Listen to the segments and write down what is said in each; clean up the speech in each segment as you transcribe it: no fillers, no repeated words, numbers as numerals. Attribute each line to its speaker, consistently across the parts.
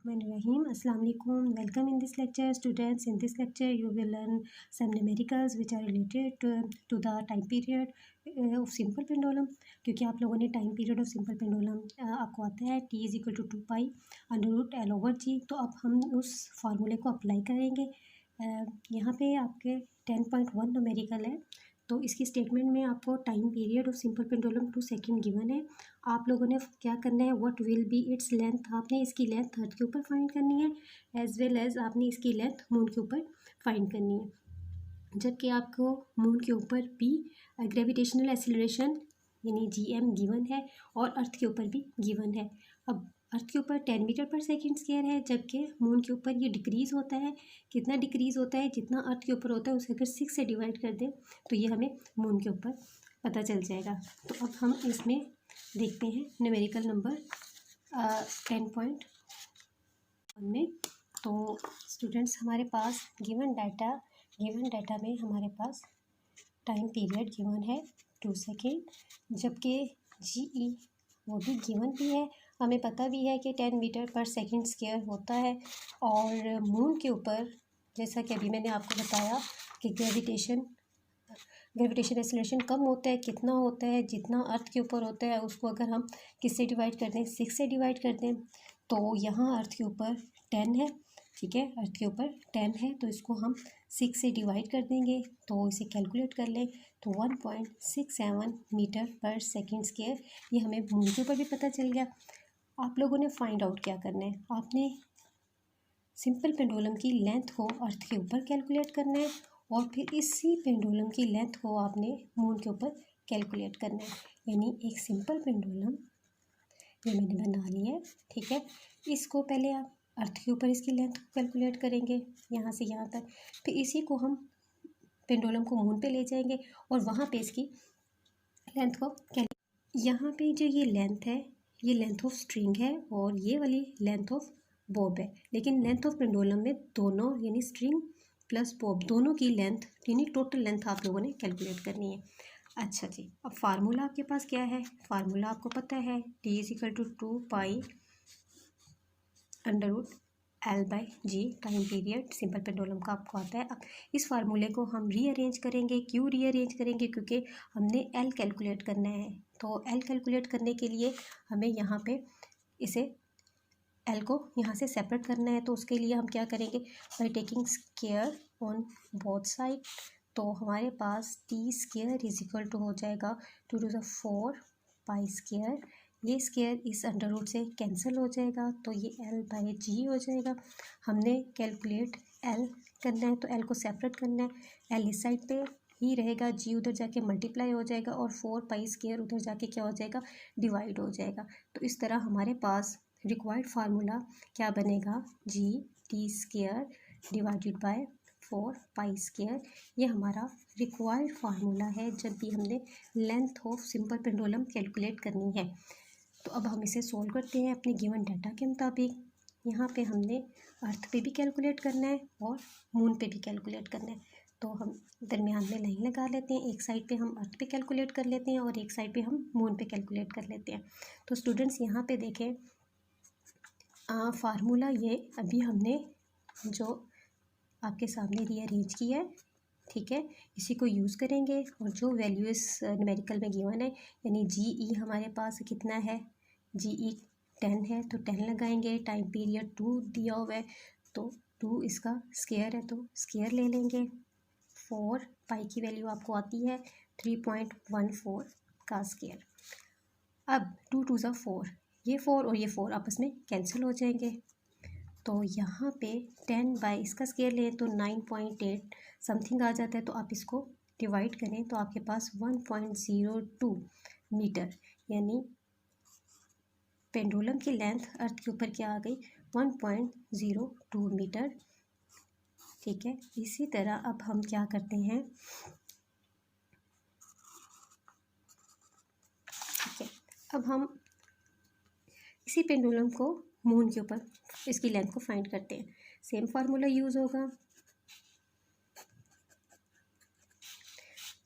Speaker 1: Bismillahirrahmanirrahim. Assalamu alaikum. Welcome in this lecture, students. In this lecture, you will learn some numericals which are related to the time period of simple pendulum. क्योंकि आप लोगों ने time period of simple pendulum आपको आता है t is equal to 2 pi under root L over g. तो अब हम उस फार्मूले को अप्लाई करेंगे. यहाँ पे आपके 10.1 न्यूमेरिकल है. तो इसकी स्टेटमेंट में आपको time period of simple pendulum 2 second given है. आप लोगों ने क्या करना है, what will be its length, आपने इसकी लेंथ अर्थ के ऊपर फाइंड करनी है, एज वेल एज आपने इसकी लेंथ मून के ऊपर फाइंड करनी है. जबकि आपको मून के ऊपर भी ग्रेविटेशनल एक्सीलरेशन यानी GM गिवन है और अर्थ के ऊपर भी गिवन है. अब अर्थ के ऊपर 10 मीटर पर सेकेंड स्क्वायर है, जबकि मून के ऊपर ये डिक्रीज़ होता है. कितना डिक्रीज़ होता है, जितना अर्थ के ऊपर होता है उसे अगर 6 से डिवाइड कर दें तो ये हमें मून के ऊपर पता चल जाएगा. तो अब हम इसमें देखते हैं न्यूमेरिकल नंबर 10.1 में. तो स्टूडेंट्स हमारे पास गिवन डाटा में हमारे पास टाइम पीरियड गिवन है 2 सेकेंड, जबकि GE वो भी गिवन भी है. हमें पता भी है कि 10 मीटर पर सेकेंड स्क्वायर होता है. और मून के ऊपर जैसा कि अभी मैंने आपको बताया कि ग्रेविटेशन एक्सीलरेशन कम होता है. कितना होता है, जितना अर्थ के ऊपर होता है उसको अगर हम किससे डिवाइड कर दें, 6 से डिवाइड कर दें. तो यहाँ अर्थ के ऊपर 10 है, ठीक है, अर्थ के ऊपर 10 है तो इसको हम 6 से डिवाइड कर देंगे. तो इसे कैलकुलेट कर लें तो 1.67 मीटर पर सेकेंड स्क्वायर ये हमें मून के ऊपर भी पता चल गया. आप लोगों ने फाइंड आउट क्या करना है, आपने सिंपल पेंडुलम की लेंथ को अर्थ के ऊपर कैलकुलेट करना है और फिर इसी पेंडुलम की लेंथ को आपने मून के ऊपर कैलकुलेट करना है. यानी एक सिंपल पेंडुलम ये मैंने बना लिया है, ठीक है. इसको पहले आप अर्थ के ऊपर इसकी लेंथ कैलकुलेट करेंगे यहाँ से यहाँ तक, फिर इसी को हम पेंडुलम को मून पे ले जाएंगे और वहाँ पे इसकी लेंथ को यहाँ पे जो ये लेंथ है ये लेंथ ऑफ स्ट्रिंग है और ये वाली लेंथ ऑफ बॉब है. लेकिन लेंथ ऑफ पेंडुलम में दोनों यानी स्ट्रिंग प्लस बॉब दोनों की लेंथ यानी टोटल लेंथ आप लोगों ने कैलकुलेट करनी है. अच्छा जी, अब फार्मूला आपके पास क्या है, फार्मूला आपको पता है T is equal to 2 pi under root L/G time period simple pendulum का आपको आता है. अब इस फार्मूले को हम रीअरेंज करेंगे. क्यों रीअरेंज करेंगे, क्योंकि हमने L कैलकुलेट करना है. तो L कैलकुलेट करने के लिए हमें यहाँ पे इसे L को यहाँ से सेपरेट करना है. तो उसके लिए हम क्या करेंगे, by taking square on both side. तो हमारे पास T square is equal to हो जाएगा 2 to the 4 पाई स्क्वायर. ये स्क्वायर इस अंडर रूट से कैंसिल हो जाएगा तो ये L/G हो जाएगा. हमने कैलकुलेट L करना है तो L को सेपरेट करना है. L इस साइड पे ही रहेगा, G उधर जाके मल्टीप्लाई हो जाएगा और 4 पाई स्क्वायर उधर जाके क्या हो जाएगा, डिवाइड हो जाएगा. तो इस तरह हमारे पास रिक्वायर्ड फार्मूला क्या बनेगा, T square divided by 4 pi square. ये हमारा रिक्वायर्ड फार्मूला है जब भी हमने length of simple pendulum calculate करनी है. तो अब हम इसे सोल्व करते हैं अपने गिवन डाटा के मुताबिक. यहाँ पे हमने अर्थ पे भी कैलकुलेट करना है और मून पे भी कैलकुलेट करना है. तो हम दरमियान में लाइन लगा लेते हैं. एक साइड पे हम अर्थ पे कैलकुलेट कर लेते हैं और एक साइड पे हम मून पे कैलकुलेट कर लेते हैं. तो स्टूडेंट्स यहाँ पे देखें फार्मूला ये अभी हमने जो आपके सामने रीअरेंज किया है, ठीक है, इसी को यूज़ करेंगे. और जो वैल्यू इस न्यूमेरिकल में गिवन है यानी GE हमारे पास कितना है, GE 10 है तो 10 लगाएंगे. टाइम पीरियड 2 दिया हुआ है तो 2 इसका स्क्वायर है तो स्क्वायर ले लेंगे. 4 पाई की वैल्यू आपको आती है 3.14 का स्क्वायर. अब 2 to the 4, ये 4 और ये 4 आपस में कैंसिल हो जाएंगे. तो यहाँ पे 10 बाई इसका स्क्वायर लें तो 9.8 समथिंग आ जाता है. तो आप इसको डिवाइड करें तो आपके पास 1.02 मीटर यानी पेंडुलम की लेंथ अर्थ के ऊपर क्या आ गई, 1.02 मीटर, ठीक है. इसी तरह अब हम क्या करते हैं, ठीक है, अब हम इसी पेंडुलम को मून के ऊपर इसकी लेंथ को फाइंड करते हैं. सेम फार्मूला यूज़ होगा,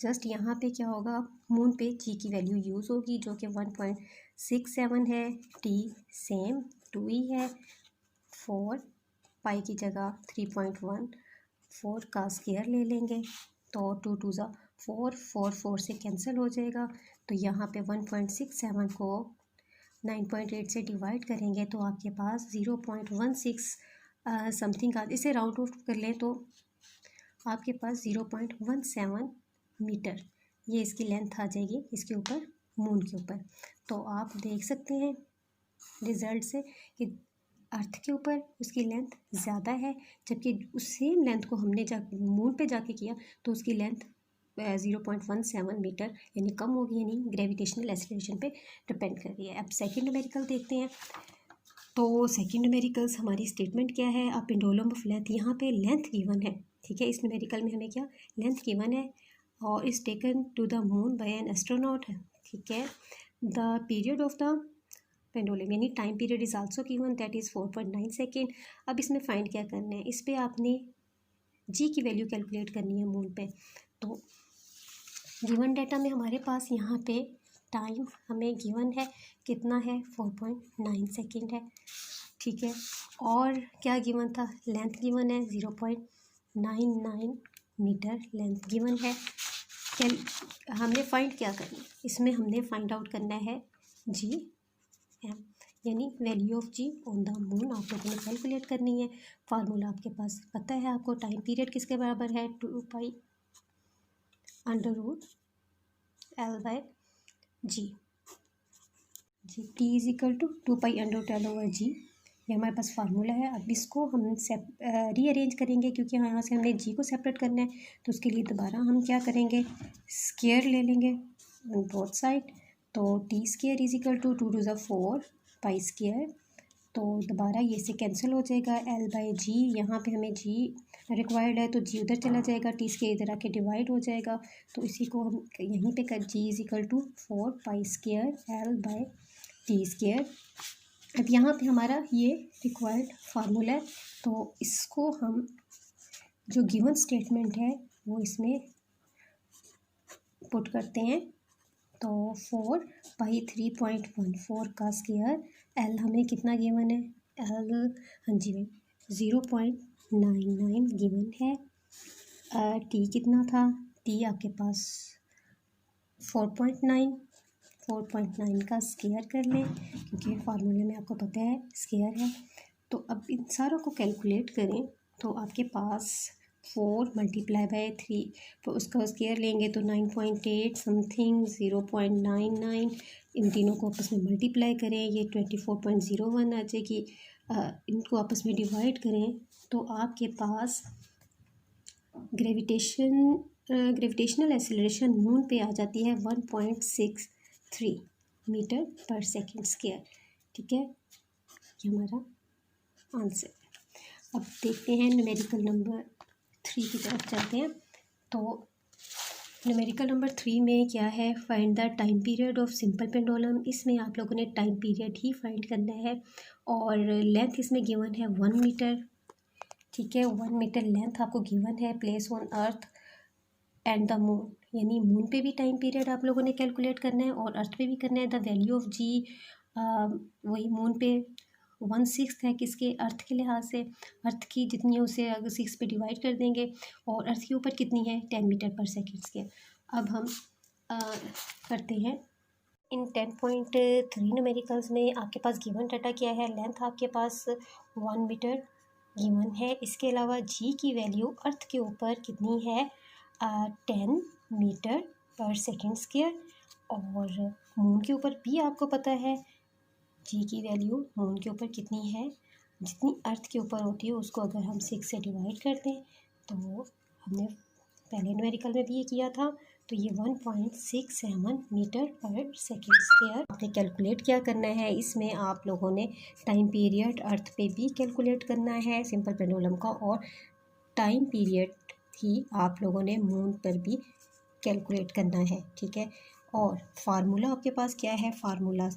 Speaker 1: जस्ट यहाँ पे क्या होगा, मून पे G की वैल्यू यूज़ होगी जो कि 1.67 है. T सेम 2 ही है. 4 पाई की जगह 3.14 का स्क्वायर ले लेंगे तो 2 2 ज़ा 4, 4 4 से कैंसिल हो जाएगा। तो यहाँ पे 1.67 को 9.8 से डिवाइड करेंगे तो आपके पास 0.16 समथिंग का, इसे राउंड ऑफ कर लें तो आपके पास 0.17 मीटर ये इसकी लेंथ आ जाएगी इसके ऊपर, मून के ऊपर। तो आप देख सकते हैं रिज़ल्ट से कि अर्थ के ऊपर उसकी लेंथ ज़्यादा है, जबकि उस सेम लेंथ को हमने मून पे जाके किया तो उसकी लेंथ 0.17 मीटर यानी कम होगी, यानी ग्रेविटेशनल एक्सीलरेशन पे डिपेंड कर रही है। अब सेकंड न्यूमेरिकल देखते हैं। तो सेकंड न्यूमेरिकल्स हमारी स्टेटमेंट क्या है, अ पेंडुलम ऑफ लेंथ, यहाँ पे लेंथ गिवन है, ठीक है। इस न्यूमेरिकल में हमें क्या लेंथ गिवन है और is taken to the moon by an astronaut, ठीक है। The period of the pendulum यानी time period is also given, that is 4.9 second. अब इसमें फाइंड क्या करना है, इस पर आपने जी की वैल्यू कैलकुलेट करनी है मून पे। तो गिवन डाटा में हमारे पास यहाँ पे टाइम हमें गिवन है कितना है 4.9 सेकेंड है, ठीक है। और क्या गिवन था, लेंथ गिवन है 0.99 मीटर लेंथ गिवन है। हमने फाइंड क्या करना है, इसमें हमने फाइंड आउट करना है जी एम यानी value of g on the moon आप लोगों ने कैलकुलेट करनी है। फार्मूला आपके पास पता है आपको, टाइम पीरियड किसके बराबर है 2 pi under root L by G, T is equal to 2 pi under root L over G, ये हमारे पास फार्मूला है। अब इसको हम रीअरेंज करेंगे क्योंकि यहाँ से हमने जी को सेपरेट करना है, तो उसके लिए दोबारा हम क्या करेंगे, स्क्वायर ले लेंगे ऑन बोथ साइड। तो T square is equal to 2 2 ज़ा 4 पाई स्क्वायर, तो दोबारा ये से कैंसिल हो जाएगा, एल बाई जी, यहाँ पे हमें जी रिक्वायर्ड है तो जी उधर चला जाएगा, टी स्क्वायर इधर आके डिवाइड हो जाएगा। तो इसी को हम यहीं पे कर, G is equal to 4 pi square L by T square. अब यहाँ पे हमारा ये रिक्वायर्ड फार्मूला है, तो इसको हम जो गिवन स्टेटमेंट है वो इसमें पुट करते हैं। तो 4 पाई 3.14 का स्क्वायर, एल हमें कितना गिवन है, एल हाँ जी 0.99 गिवन है। टी कितना था, टी आपके पास 4.9 का स्क्वायर कर लें क्योंकि फार्मूले में आपको पता है स्क्वायर है। तो अब इन सारों को कैलकुलेट करें तो आपके पास 4 मल्टीप्लाई बाय 3, तो उसका स्क्वायर लेंगे तो 9.8 समथिंग 0.99, इन तीनों को आपस में मल्टीप्लाई करें ये 24.01 आ जाएगी। इनको आपस में डिवाइड करें तो आपके पास ग्रेविटेशनल एक्सीलरेशन मून पे आ जाती है 1.63 मीटर पर सेकेंड स्क्वायर, ठीक है। ये हमारा आंसर। अब देखते हैं न्यूमेरिकल नंबर 3 की तरफ चलते हैं। तो न्यूमेरिकल नंबर 3 में क्या है, find the time period of simple pendulum. इसमें आप लोगों ने टाइम पीरियड ही फाइंड करना है और लेंथ इसमें गिवन है 1 मीटर, ठीक है। 1 मीटर लेंथ आपको गिवन है, place on earth and the moon, यानी मून पे भी टाइम पीरियड आप लोगों ने कैलकुलेट करना है और अर्थ पे भी करना है। द वैल्यू ऑफ जी वही मून पे 1/6 है किसके, अर्थ के लिहाज से, अर्थ की जितनी है उसे अगर 6 पे डिवाइड कर देंगे और अर्थ के ऊपर कितनी है 10 मीटर पर सेकेंड स्क्वायर। अब हम करते हैं इन 10.3 न्यूमेरिकल्स में आपके पास गिवन डाटा क्या है, लेंथ आपके पास 1 मीटर गिवन है, इसके अलावा जी की वैल्यू अर्थ के ऊपर कितनी है 10 मीटर पर सेकेंड स्क्वायर, और मून के ऊपर भी आपको पता है जी की वैल्यू मून के ऊपर कितनी है, जितनी अर्थ के ऊपर होती है उसको अगर हम 6 से डिवाइड कर दें तो हमने पहले न्यूमेरिकल में भी ये किया था, तो ये 1.67 मीटर पर सेकेंड स्क्वायर। आपने कैलकुलेट क्या करना है, इसमें आप लोगों ने टाइम पीरियड अर्थ पे भी कैलकुलेट करना है सिंपल पेंडुलम का, और टाइम पीरियड ही आप लोगों ने मून पर भी कैलकुलेट करना है, ठीक है। और फार्मूला आपके पास क्या है, फार्मूला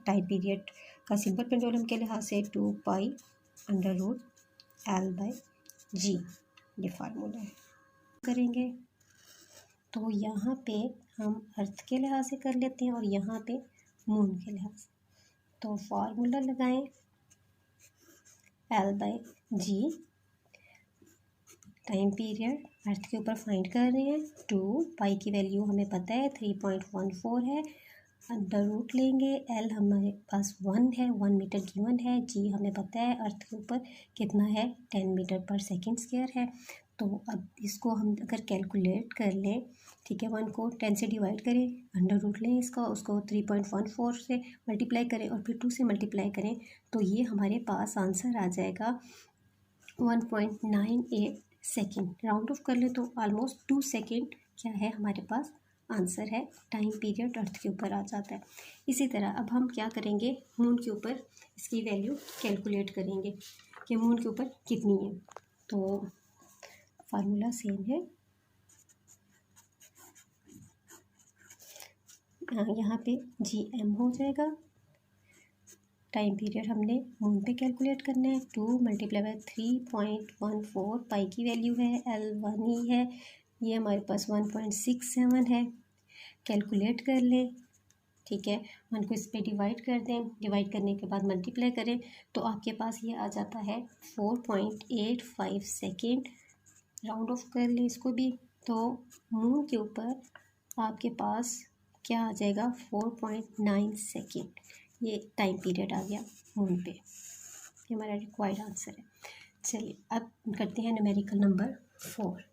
Speaker 1: टाइम पीरियड का सिंपल पेंडुलम के लिहाज से 2 pi under root L by G, ये फार्मूला है। करेंगे तो यहाँ पे हम अर्थ के लिहाज से कर लेते हैं और यहाँ पे मून के लिहाज से। तो फार्मूला लगाएं L by G. Time period earth के ऊपर फाइंड कर रहे हैं। 2 पाई की वैल्यू हमें पता है 3.14 है। अंडर रूट लेंगे, एल हमारे पास 1 है, 1 मीटर गिवन है। जी हमें पता है अर्थ के ऊपर कितना है 10 मीटर पर सेकेंड स्क्वायर है। तो अब इसको हम अगर कैलकुलेट कर लें, ठीक है, 1 को 10 से डिवाइड करें, अंडर रूट लें इसका, उसको 3.14 से मल्टीप्लाई करें और फिर 2 से मल्टीप्लाई करें, तो ये हमारे पास आंसर आ जाएगा 1.98 सेकेंड। राउंड ऑफ कर ले तो ऑलमोस्ट 2 सेकेंड क्या है हमारे पास आंसर है। टाइम पीरियड अर्थ के ऊपर आ जाता है। इसी तरह अब हम क्या करेंगे, मून के ऊपर इसकी वैल्यू कैलकुलेट करेंगे कि मून के ऊपर कितनी है। तो फार्मूला सेम है, यहाँ पे GM हो जाएगा। टाइम पीरियड हमने मून पे कैलकुलेट करना है। 2 मल्टीप्लाई बाई 3.14 पाई की वैल्यू है, L1 ही है, ये हमारे पास 1.67 है। कैलकुलेट कर लें, ठीक है, 1 को इस पर डिवाइड कर दें, डिवाइड करने के बाद मल्टीप्लाई करें तो आपके पास ये आ जाता है 4.85 सेकेंड। राउंड ऑफ कर लें इसको भी, तो मून के ऊपर आपके पास क्या आ जाएगा 4.9 सेकेंड। ये टाइम पीरियड आ गया मून पे, ये हमारा रिक्वायर्ड आंसर है। चलिए अब करते हैं numerical number 4।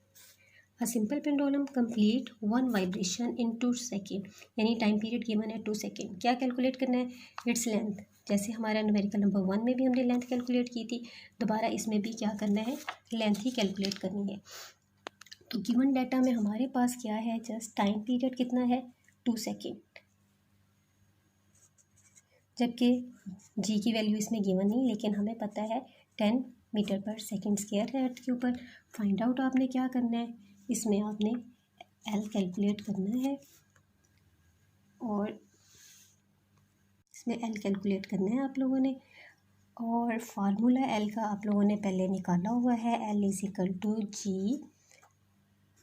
Speaker 1: A simple pendulum complete 1 vibration in 2 second, यानी टाइम पीरियड गिवन है 2 सेकेंड। क्या कैलकुलेट करना है, इट्स लेंथ। जैसे हमारा न्यूमेरिकल नंबर 1 में भी हमने लेंथ कैलकुलेट की थी, दोबारा इसमें भी क्या करना है, लेंथ ही कैलकुलेट करनी है। तो गिवन डाटा में हमारे पास क्या है, जस्ट टाइम पीरियड कितना है 2 सेकेंड, जबकि जी की वैल्यू इसमें गिवन नहीं, लेकिन हमें पता है 10 मीटर पर सेकेंड स्क्वायर है अर्थ के ऊपर। फाइंड आउट आपने क्या करना है, इसमें आपने एल कैलकुलेट करना है और इसमें एल कैलकुलेट करना है आप लोगों ने। और फार्मूला एल का आप लोगों ने पहले निकाला हुआ है, L is equal to g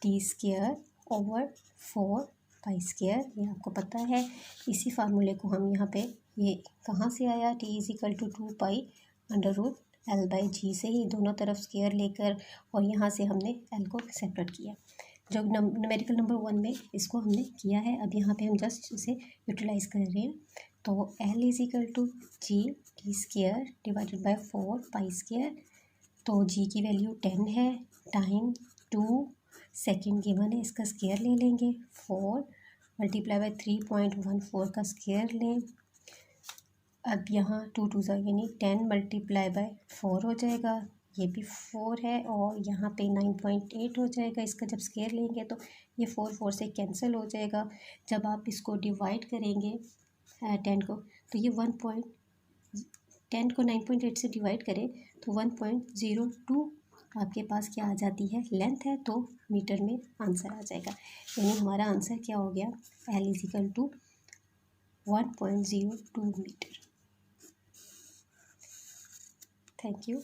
Speaker 1: T square over 4 pi square, ये आपको पता है। इसी फार्मूले को हम यहाँ पे, ये कहाँ से आया, T is equal to 2 pi under root L by G से ही दोनों तरफ स्क्वायर लेकर, और यहाँ से हमने एल को सेपरेट किया। जो न्यूमेरिकल नंबर 1 में इसको हमने किया है, अब यहाँ पे हम जस्ट इसे यूटिलाइज कर रहे हैं। तो L is equal to g T square divided by 4 pi square. तो जी की वैल्यू 10 है, टाइम 2 सेकेंड गिवन है, इसका स्क्वायर ले लेंगे, 4 मल्टीप्लाई बाई 3.14 का स्क्वायर लें। अब यहाँ 2 2 यानी 10 मल्टीप्लाई बाई 4 हो जाएगा, ये भी 4 है, और यहाँ पे 9.8 हो जाएगा। इसका जब स्क्वायर लेंगे तो ये 4 4 से कैंसिल हो जाएगा। जब आप इसको डिवाइड करेंगे 10 को, तो ये 10 को 9.8 से डिवाइड करें तो 1.02 आपके पास क्या आ जाती है, लेंथ है, तो मीटर में आंसर आ जाएगा। यानी हमारा आंसर क्या हो गया, L is equal to 1.02 metre. Thank you.